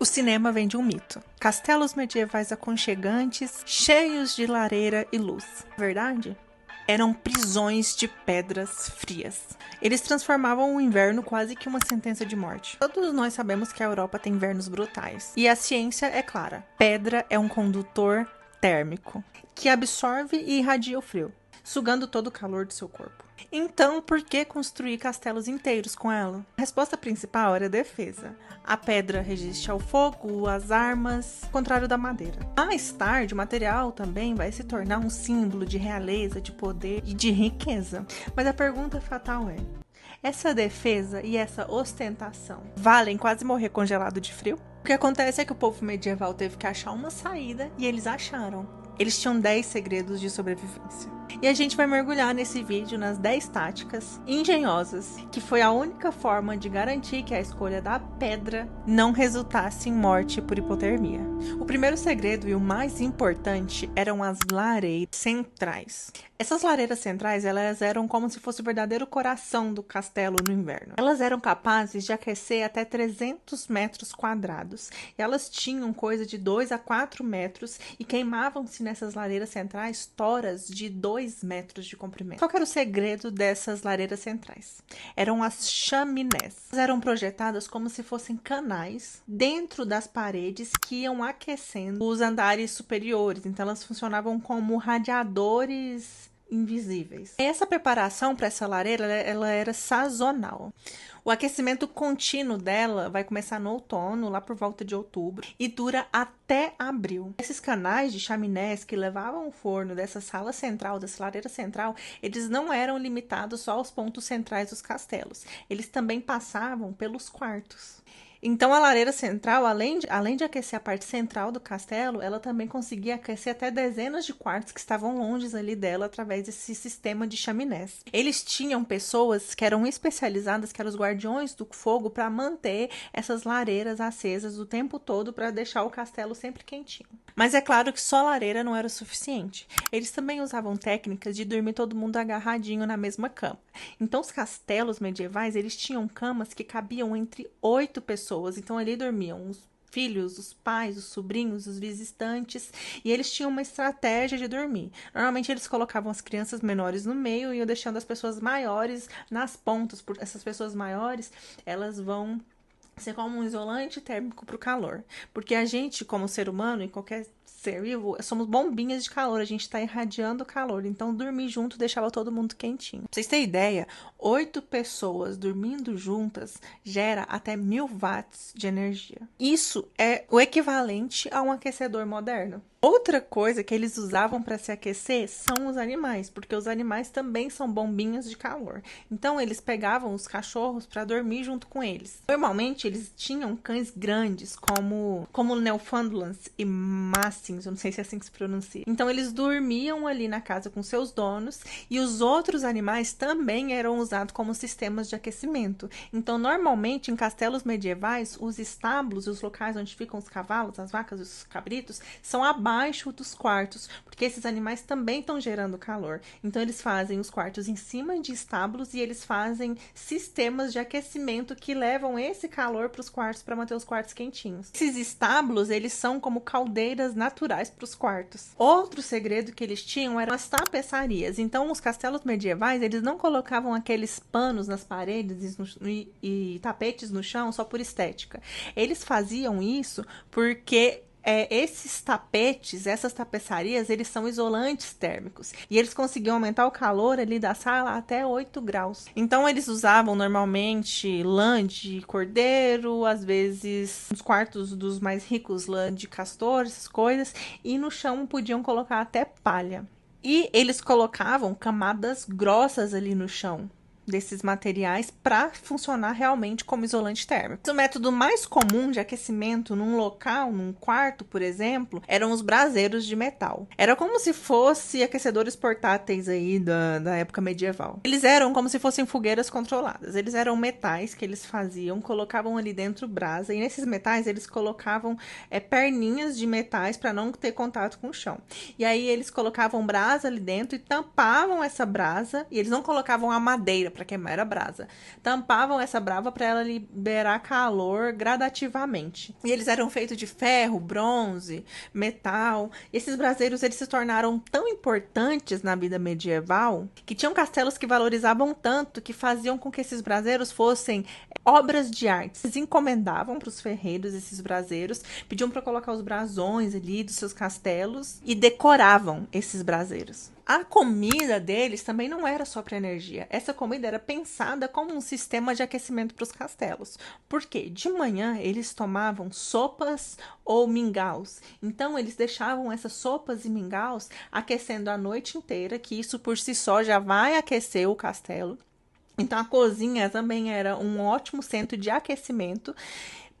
O cinema vem de um mito. Castelos medievais aconchegantes, cheios de lareira e luz. Verdade? Eram prisões de pedras frias. Eles transformavam o inverno quase que uma sentença de morte. Todos nós sabemos que a Europa tem invernos brutais. E a ciência é clara. Pedra é um condutor térmico, que absorve e irradia o frio, sugando todo o calor do seu corpo. Então, por que construir castelos inteiros com ela? A resposta principal era a defesa. A pedra resiste ao fogo, às armas, ao contrário da madeira. Mais tarde, o material também vai se tornar um símbolo de realeza, de poder e de riqueza. Mas a pergunta fatal é: essa defesa e essa ostentação valem quase morrer congelado de frio? O que acontece é que o povo medieval teve que achar uma saída e eles acharam. Eles tinham 10 segredos de sobrevivência. E a gente vai mergulhar nesse vídeo nas 10 táticas engenhosas, que foi a única forma de garantir que a escolha da pedra não resultasse em morte por hipotermia. O primeiro segredo e o mais importante eram as lareiras centrais. Essas lareiras centrais, elas eram como se fosse o verdadeiro coração do castelo no inverno. Elas eram capazes de aquecer até 300 metros quadrados. E elas tinham coisa de 2 a 4 metros e queimavam-se nessas lareiras centrais toras de 2 metros de comprimento. Qual era o segredo dessas lareiras centrais? Eram as chaminés. Elas eram projetadas como se fossem canais dentro das paredes que iam aquecendo os andares superiores. Então elas funcionavam como radiadores invisíveis. Essa preparação para essa lareira, ela era sazonal. O aquecimento contínuo dela vai começar no outono, lá por volta de outubro, e dura até abril. Esses canais de chaminés que levavam o forno dessa sala central, dessa lareira central, eles não eram limitados só aos pontos centrais dos castelos. Eles também passavam pelos quartos. Então, a lareira central, além de aquecer a parte central do castelo, ela também conseguia aquecer até dezenas de quartos que estavam longe ali dela através desse sistema de chaminés. Eles tinham pessoas que eram especializadas, que eram os guardiões do fogo, para manter essas lareiras acesas o tempo todo para deixar o castelo sempre quentinho. Mas é claro que só lareira não era o suficiente. Eles também usavam técnicas de dormir todo mundo agarradinho na mesma cama. Então, os castelos medievais, eles tinham camas que cabiam entre 8 pessoas. Então, ali dormiam os filhos, os pais, os sobrinhos, os visitantes, e eles tinham uma estratégia de dormir. Normalmente, eles colocavam as crianças menores no meio e iam deixando as pessoas maiores nas pontas. Por essas pessoas maiores, elas vão ser como um isolante térmico para o calor. Porque a gente, como ser humano, e qualquer ser vivo, somos bombinhas de calor, a gente está irradiando calor. Então, dormir junto deixava todo mundo quentinho. Pra vocês terem ideia, 8 pessoas dormindo juntas gera até 1000 watts de energia. Isso é o equivalente a um aquecedor moderno. Outra coisa que eles usavam para se aquecer são os animais, porque os animais também são bombinhas de calor. Então, eles pegavam os cachorros para dormir junto com eles. Normalmente, eles tinham cães grandes, como Newfoundlands e Mastins, eu não sei se é assim que se pronuncia. Então, eles dormiam ali na casa com seus donos e os outros animais também eram usados como sistemas de aquecimento. Então, normalmente, em castelos medievais, os estábulos e os locais onde ficam os cavalos, as vacas e os cabritos são abaixo dos quartos, porque esses animais também estão gerando calor. Então, eles fazem os quartos em cima de estábulos e eles fazem sistemas de aquecimento que levam esse calor para os quartos, para manter os quartos quentinhos. Esses estábulos, eles são como caldeiras naturais para os quartos. Outro segredo que eles tinham eram as tapeçarias. Então, os castelos medievais, eles não colocavam aqueles panos nas paredes e tapetes no chão só por estética. Eles faziam isso porque esses tapetes, essas tapeçarias, eles são isolantes térmicos. E eles conseguiam aumentar o calor ali da sala até 8 graus. Então, eles usavam normalmente lã de cordeiro, às vezes, nos quartos dos mais ricos, lã de castor, essas coisas. E no chão podiam colocar até palha. E eles colocavam camadas grossas ali no chão desses materiais para funcionar realmente como isolante térmico. O método mais comum de aquecimento num local, num quarto, por exemplo, eram os braseiros de metal. Era como se fossem aquecedores portáteis aí da época medieval. Eles eram como se fossem fogueiras controladas. Eles eram metais que eles faziam, colocavam ali dentro brasa, e nesses metais eles colocavam perninhas de metais para não ter contato com o chão. E aí eles colocavam brasa ali dentro e tampavam essa brasa, e eles não colocavam a madeira, para queimar a brasa. Tampavam essa brava para ela liberar calor gradativamente. E eles eram feitos de ferro, bronze, metal. E esses braseiros eles se tornaram tão importantes na vida medieval que tinham castelos que valorizavam tanto que faziam com que esses braseiros fossem obras de arte. Eles encomendavam para os ferreiros esses braseiros, pediam para colocar os brasões ali dos seus castelos e decoravam esses braseiros. A comida deles também não era só para energia. Essa comida era pensada como um sistema de aquecimento para os castelos. Porque de manhã eles tomavam sopas ou mingaus. Então eles deixavam essas sopas e mingaus aquecendo a noite inteira, que isso por si só já vai aquecer o castelo. Então a cozinha também era um ótimo centro de aquecimento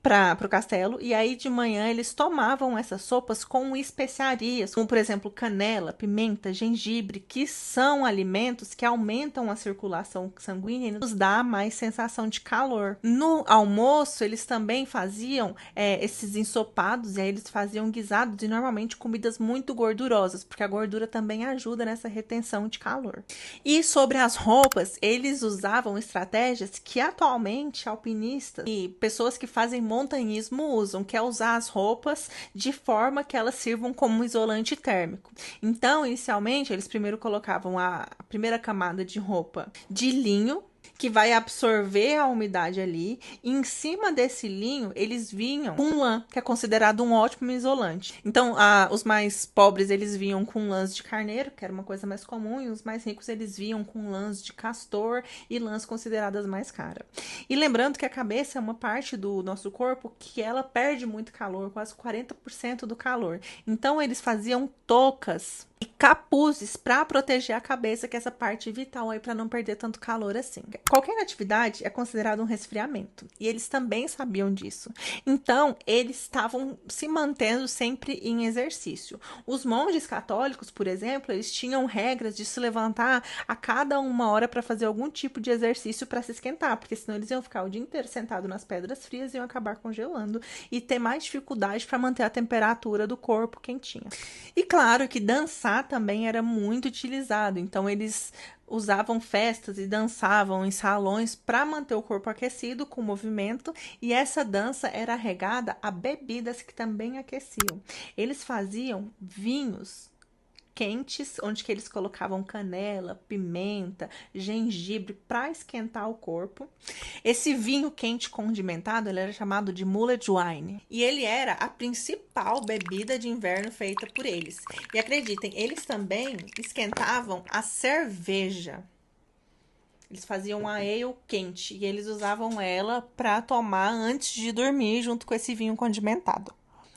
para o castelo, e aí de manhã eles tomavam essas sopas com especiarias, como por exemplo canela, pimenta, gengibre, que são alimentos que aumentam a circulação sanguínea e nos dá mais sensação de calor. No almoço eles também faziam esses ensopados, e aí eles faziam guisados e normalmente comidas muito gordurosas, porque a gordura também ajuda nessa retenção de calor. E sobre as roupas, eles usavam estratégias que atualmente alpinistas e pessoas que fazem montanhismo usam, que é usar as roupas de forma que elas sirvam como isolante térmico. Então, inicialmente, eles primeiro colocavam a primeira camada de roupa de linho, que vai absorver a umidade ali, e em cima desse linho eles vinham com lã, que é considerado um ótimo isolante. Então, os mais pobres eles vinham com lãs de carneiro, que era uma coisa mais comum, e os mais ricos eles vinham com lãs de castor e lãs consideradas mais caras. E lembrando que a cabeça é uma parte do nosso corpo que ela perde muito calor, quase 40% do calor. Então, eles faziam toucas e capuzes para proteger a cabeça, que é essa parte vital aí para não perder tanto calor assim. Qualquer atividade é considerado um resfriamento, e eles também sabiam disso. Então, eles estavam se mantendo sempre em exercício. Os monges católicos, por exemplo, eles tinham regras de se levantar a cada 1 hora para fazer algum tipo de exercício para se esquentar, porque senão eles iam ficar o dia inteiro sentados nas pedras frias e iam acabar congelando e ter mais dificuldade para manter a temperatura do corpo quentinha. E claro que dançar também era muito utilizado, então eles usavam festas e dançavam em salões para manter o corpo aquecido com movimento, e essa dança era regada a bebidas que também aqueciam. Eles faziam vinhos quentes, onde que eles colocavam canela, pimenta, gengibre para esquentar o corpo. Esse vinho quente condimentado, ele era chamado de mulled wine, e ele era a principal bebida de inverno feita por eles. E acreditem, eles também esquentavam a cerveja. Eles faziam a ale quente e eles usavam ela para tomar antes de dormir junto com esse vinho condimentado.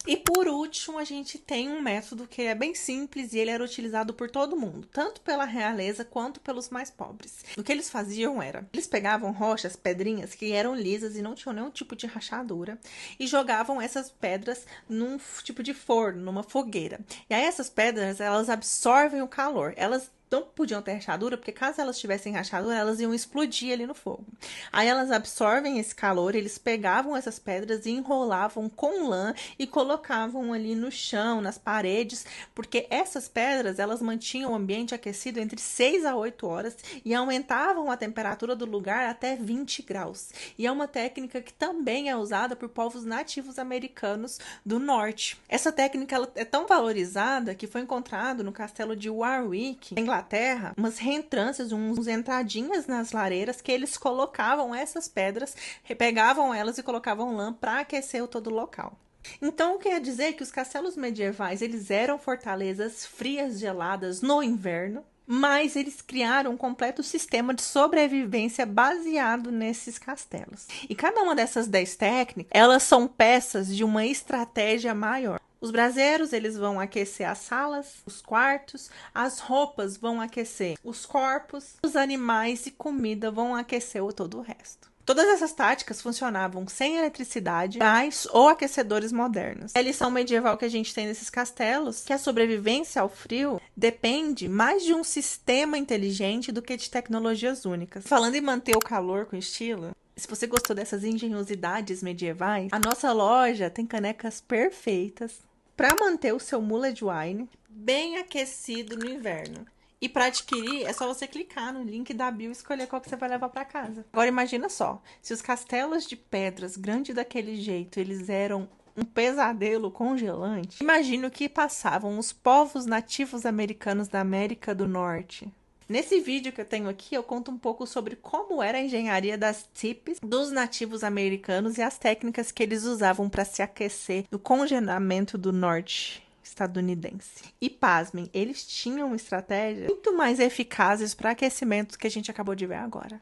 E por último, a gente tem um método que é bem simples e ele era utilizado por todo mundo, tanto pela realeza quanto pelos mais pobres. O que eles faziam era, eles pegavam rochas, pedrinhas que eram lisas e não tinham nenhum tipo de rachadura, e jogavam essas pedras num tipo de forno, numa fogueira. E aí essas pedras, elas absorvem o calor, elas não podiam ter rachadura, porque caso elas tivessem rachadura, elas iam explodir ali no fogo. Aí elas absorvem esse calor, eles pegavam essas pedras e enrolavam com lã e colocavam ali no chão, nas paredes, porque essas pedras, elas mantinham o ambiente aquecido entre 6 a 8 horas e aumentavam a temperatura do lugar até 20 graus. E é uma técnica que também é usada por povos nativos americanos do norte. Essa técnica ela é tão valorizada que foi encontrado no castelo de Warwick, em Inglaterra, umas reentrâncias, uns entradinhas nas lareiras que eles colocavam essas pedras, pegavam elas e colocavam lã para aquecer todo o local. Então, quer dizer que os castelos medievais, eles eram fortalezas frias, geladas no inverno, mas eles criaram um completo sistema de sobrevivência baseado nesses castelos. E cada uma dessas 10 técnicas, elas são peças de uma estratégia maior. Os braseiros, eles vão aquecer as salas, os quartos, as roupas vão aquecer os corpos, os animais e comida vão aquecer todo o resto. Todas essas táticas funcionavam sem eletricidade, gás ou aquecedores modernos. A lição medieval que a gente tem nesses castelos é que a sobrevivência ao frio depende mais de um sistema inteligente do que de tecnologias únicas. Falando em manter o calor com estilo, se você gostou dessas engenhosidades medievais, a nossa loja tem canecas perfeitas para manter o seu mulled wine bem aquecido no inverno E para adquirir, é só você clicar no link da bio e escolher qual que você vai levar para casa. Agora imagina só, se os castelos de pedras grandes daquele jeito, eles eram um pesadelo congelante, imagina o que passavam os povos nativos americanos da América do Norte. Nesse vídeo que eu tenho aqui, eu conto um pouco sobre como era a engenharia das tipis dos nativos americanos e as técnicas que eles usavam para se aquecer no congelamento do norte estadunidense. E pasmem, eles tinham estratégias muito mais eficazes para aquecimento que a gente acabou de ver agora.